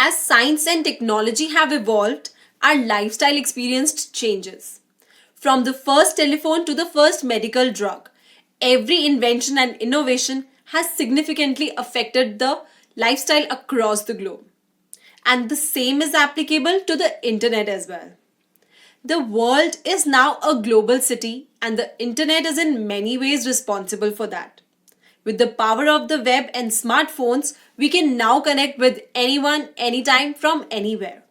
As science and technology have evolved, our lifestyle experienced changes. From the first telephone to the first medical drug, every invention and innovation has significantly affected the lifestyle across the globe. And the same is applicable to the internet as well. The world is now a global city, and the internet is in many ways responsible for that. With the power of the web and smartphones, we can now connect with anyone, anytime, from anywhere.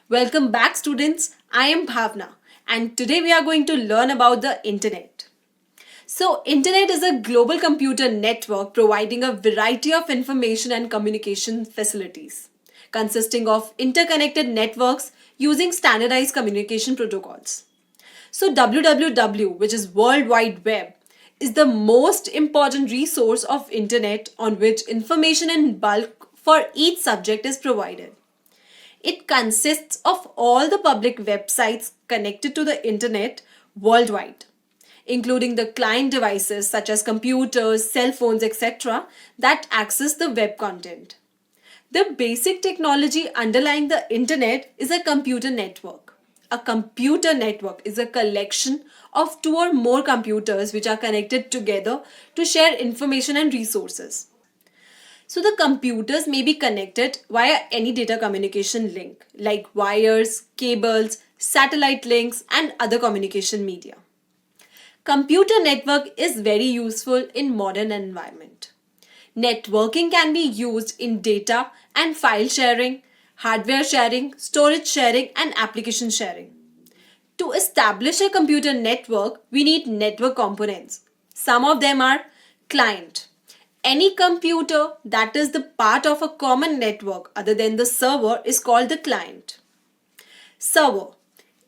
Welcome back, students. I am Bhavna, and today we are going to learn about the internet. So, internet is a global computer network providing a variety of information and communication facilities, consisting of interconnected networks using standardized communication protocols. So, WWW, which is World Wide Web, is the most important resource of internet on which information in bulk for each subject is provided. It consists of all the public websites connected to the internet worldwide, including the client devices such as computers, cell phones, etc., that access the web content. The basic technology underlying the internet is a computer network. A computer network is a collection of two or more computers which are connected together to share information and resources. So the computers may be connected via any data communication link like wires, cables, satellite links, and other communication media. Computer network is very useful in modern environment. Networking can be used in data and file sharing, hardware sharing, storage sharing, and application sharing. To establish a computer network, we need network components. Some of them are client. Any computer that is the part of a common network other than the server is called the client. Server.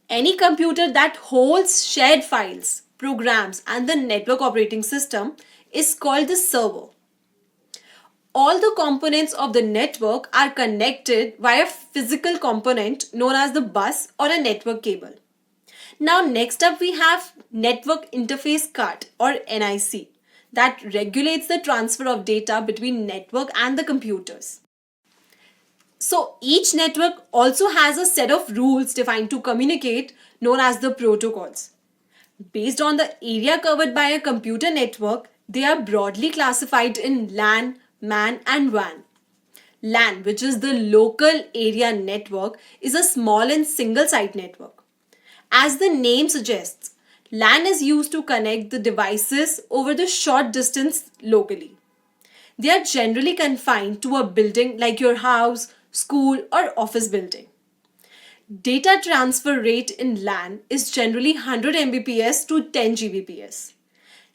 Any computer that holds shared files, programs, and the network operating system is called the server. All the components of the network are connected via a physical component known as the bus or a network cable. Now next up we have Network Interface Card or NIC that regulates the transfer of data between network and the computers. So each network also has a set of rules defined to communicate known as the protocols. Based on the area covered by a computer network, they are broadly classified in LAN, MAN and WAN. LAN, which is the local area network, is a small and single site network. As the name suggests, LAN is used to connect the devices over the short distance locally. They are generally confined to a building like your house, school, or office building. Data transfer rate in LAN is generally 100 Mbps to 10 Gbps.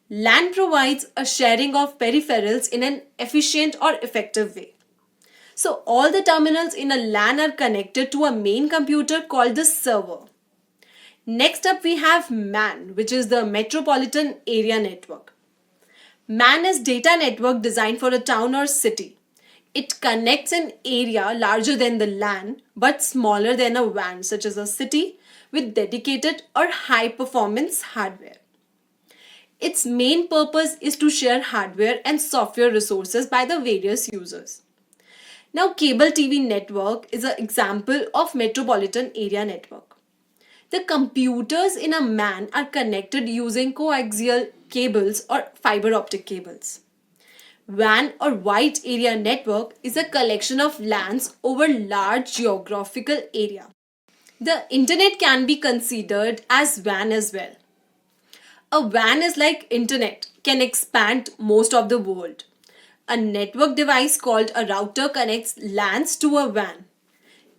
LAN provides a sharing of peripherals in an efficient or effective way. So all the terminals in a LAN are connected to a main computer called the server. Next up we have MAN, which is the Metropolitan Area Network. MAN is data network designed for a town or city. It connects an area larger than the LAN but smaller than a WAN, such as a city, with dedicated or high performance hardware. Its main purpose is to share hardware and software resources by the various users. Now, cable TV network is an example of metropolitan area network. The computers in a MAN are connected using coaxial cables or fiber optic cables. WAN or wide area network is a collection of LANs over large geographical area. The internet can be considered as WAN as well. A WAN is like internet, can expand most of the world. A network device called a router connects LANs to a WAN.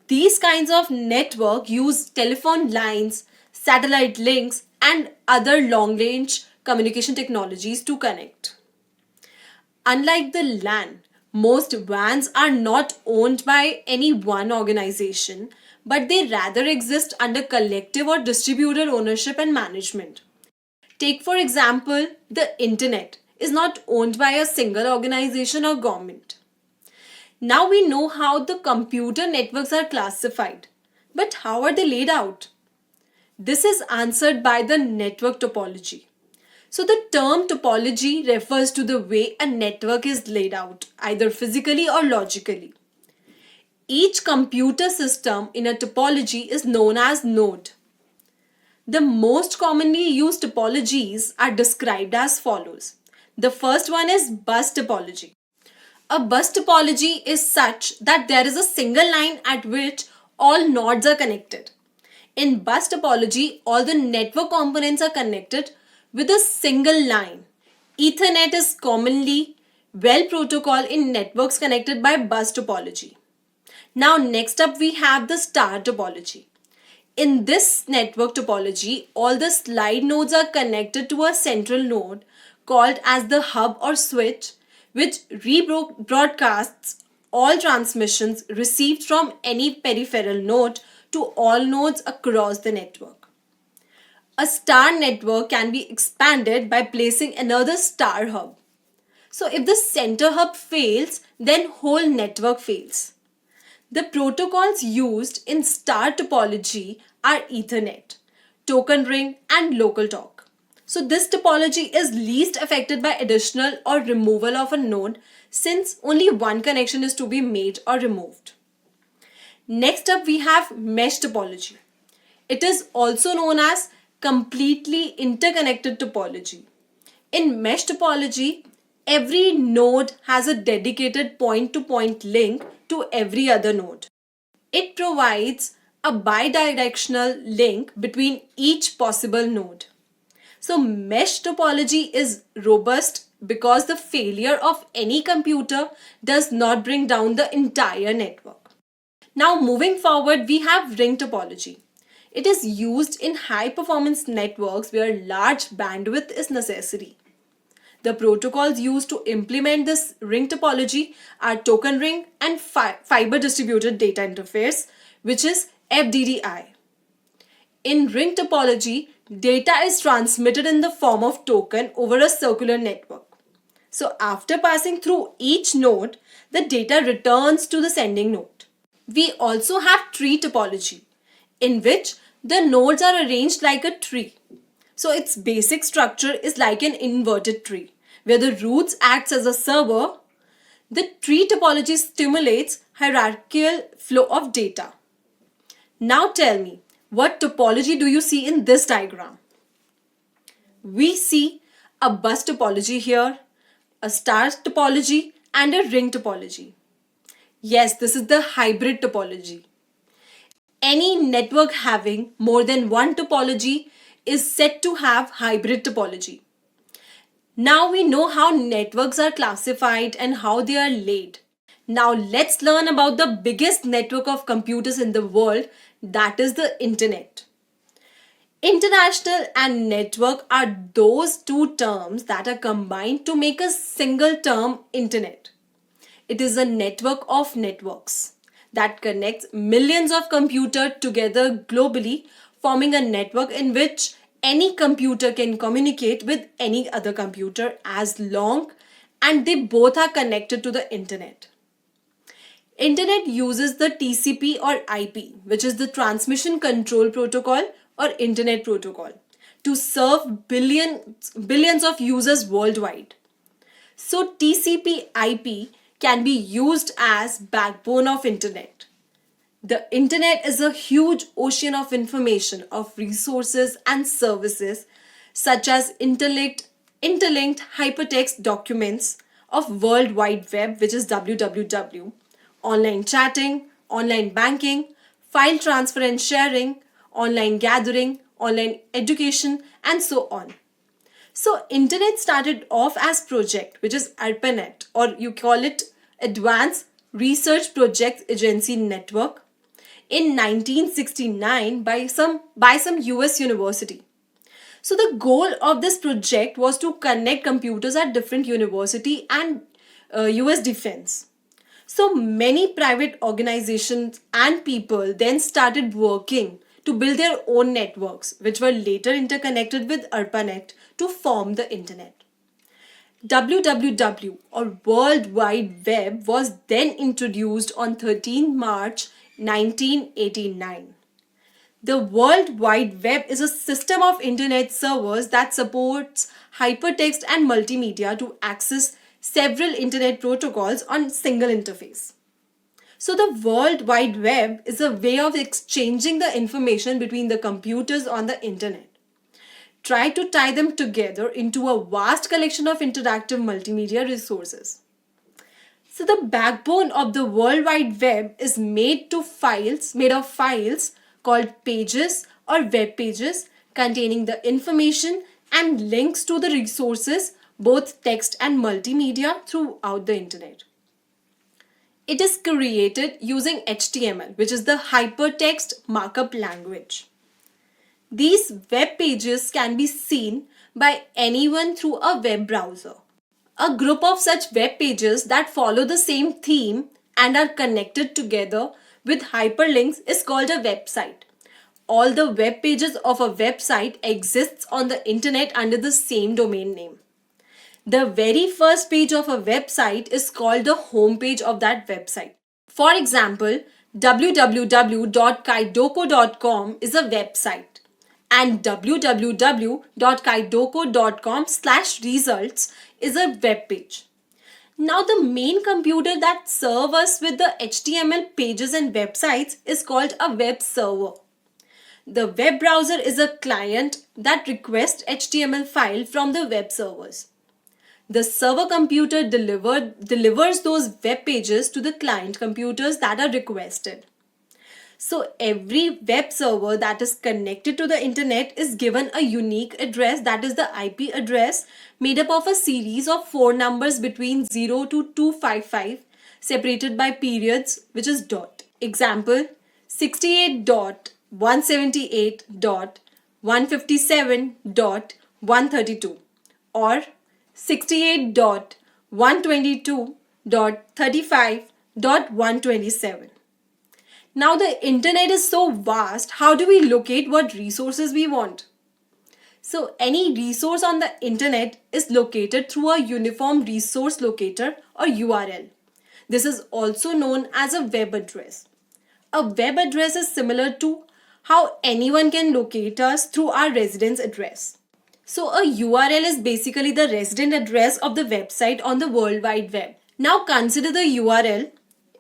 These kinds of network use telephone lines, satellite links, and other long-range communication technologies to connect. Unlike the LAN, most WANs are not owned by any one organization, but they rather exist under collective or distributed ownership and management. Take for example, the internet is not owned by a single organization or government. Now we know how the computer networks are classified, but how are they laid out? This is answered by the network topology. So the term topology refers to the way a network is laid out, either physically or logically. Each computer system in a topology is known as node. The most commonly used topologies are described as follows. The first one is bus topology. A bus topology is such that there is a single line at which all nodes are connected. In bus topology, all the network components are connected with a single line. Ethernet is commonly well protocol in networks connected by bus topology. Now next up we have the star topology. In this network topology, all the slide nodes are connected to a central node called as the hub or switch, which rebroadcasts all transmissions received from any peripheral node to all nodes across the network. A star network can be expanded by placing another star hub. So if the center hub fails, then whole network fails. The protocols used in star topology are Ethernet, token ring, and local talk. So this topology is least affected by additional or removal of a node since only one connection is to be made or removed. Next up we have mesh topology. It is also known as completely interconnected topology. In mesh topology, every node has a dedicated point-to-point link to every other node. It provides a bidirectional link between each possible node. So mesh topology is robust because the failure of any computer does not bring down the entire network. Now moving forward, we have ring topology. It is used in high performance networks where large bandwidth is necessary. The protocols used to implement this ring topology are token ring and fiber distributed data interface, which is FDDI. In ring topology, data is transmitted in the form of token over a circular network. So after passing through each node, the data returns to the sending node. We also have tree topology, in which the nodes are arranged like a tree. So its basic structure is like an inverted tree, where the roots acts as a server. The tree topology stimulates hierarchical flow of data. Now tell me, what topology do you see in this diagram? We see a bus topology here, a star topology, and a ring topology. Yes, this is the hybrid topology. Any network having more than one topology is said to have hybrid topology. Now we know how networks are classified and how they are laid. Now let's learn about the biggest network of computers in the world, that is the internet. International and network are those two terms that are combined to make a single term internet. It is a network of networks that connects millions of computers together globally, forming a network in which any computer can communicate with any other computer as long and they both are connected to the internet. Internet uses the TCP or IP, which is the Transmission Control Protocol or Internet Protocol, to serve billions of users worldwide. So TCP IP can be used as backbone of internet. The internet is a huge ocean of information, of resources and services such as interlinked hypertext documents of World Wide Web, which is WWW, online chatting, online banking, file transfer and sharing, online gathering, online education, and so on. So internet started off as project, which is ARPANET, or you call it Advanced Research Projects Agency Network, in 1969 by some US university. So the goal of this project was to connect computers at different university and US defense. So many private organizations and people then started working to build their own networks, which were later interconnected with ARPANET to form the internet. WWW or World Wide Web was then introduced on 13 March 1989. The World Wide Web is a system of internet servers that supports hypertext and multimedia to access several internet protocols on single interface. So the World Wide Web is a way of exchanging the information between the computers on the internet. Try to tie them together into a vast collection of interactive multimedia resources. So the backbone of the World Wide Web is made of files called pages or web pages containing the information and links to the resources, both text and multimedia, throughout the internet. It is created using HTML, which is the Hypertext Markup Language. These web pages can be seen by anyone through a web browser. A group of such web pages that follow the same theme and are connected together with hyperlinks is called a website. All the web pages of a website exists on the internet under the same domain name. The very first page of a website is called the home page of that website. For example, www.kaidoko.com is a website and www.kaidoko.com/results is a web page. Now the main computer that serves us with the HTML pages and websites is called a web server. The web browser is a client that requests HTML file from the web servers. The server computer delivers those web pages to the client computers that are requested. So every web server that is connected to the internet is given a unique address, that is the IP address, made up of a series of 4 numbers between 0 to 255 separated by periods, which is dot. Example, 68.178.157.132 or 68.122.35.127. Now the internet is so vast, how do we locate what resources we want? So any resource on the internet is located through a uniform resource locator or URL. This is also known as a web address. A web address is similar to how anyone can locate us through our residence address. So a URL is basically the resident address of the website on the World Wide Web. Now consider the URL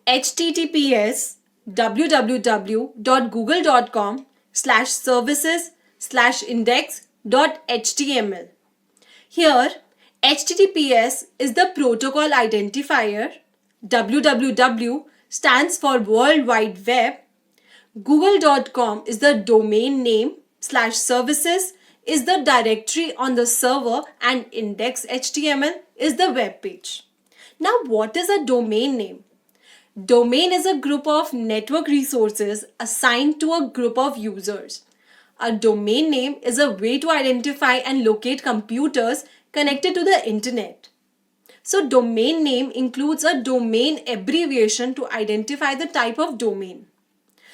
https www.google.com/services/index.html. Here, HTTPS is the protocol identifier, www stands for World Wide Web, google.com is the domain name, /services is the directory on the server, and index.html is the web page. Now, what is a domain name? Domain is a group of network resources assigned to a group of users. A domain name is a way to identify and locate computers connected to the internet. So domain name includes a domain abbreviation to identify the type of domain.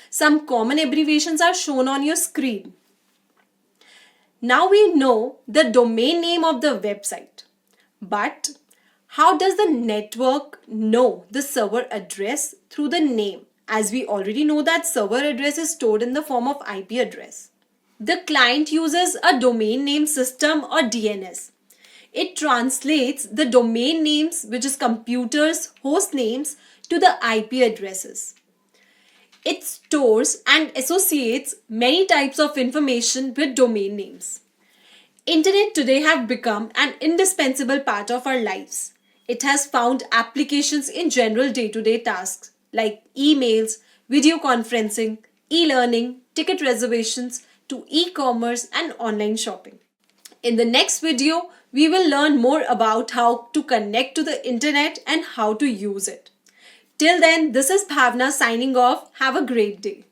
Some common abbreviations are shown on your screen. Now we know the domain name of the website. But how does the network know the server address? Through the name, as we already know that server address is stored in the form of IP address. The client uses a domain name system or DNS. It translates the domain names, which is computers' host names, to the IP addresses. It stores and associates many types of information with domain names. Internet today have become an indispensable part of our lives. It has found applications in general day-to-day tasks like emails, video conferencing, e-learning, ticket reservations, to e-commerce and online shopping. In the next video, we will learn more about how to connect to the internet and how to use it. Till then, this is Bhavna signing off. Have a great day.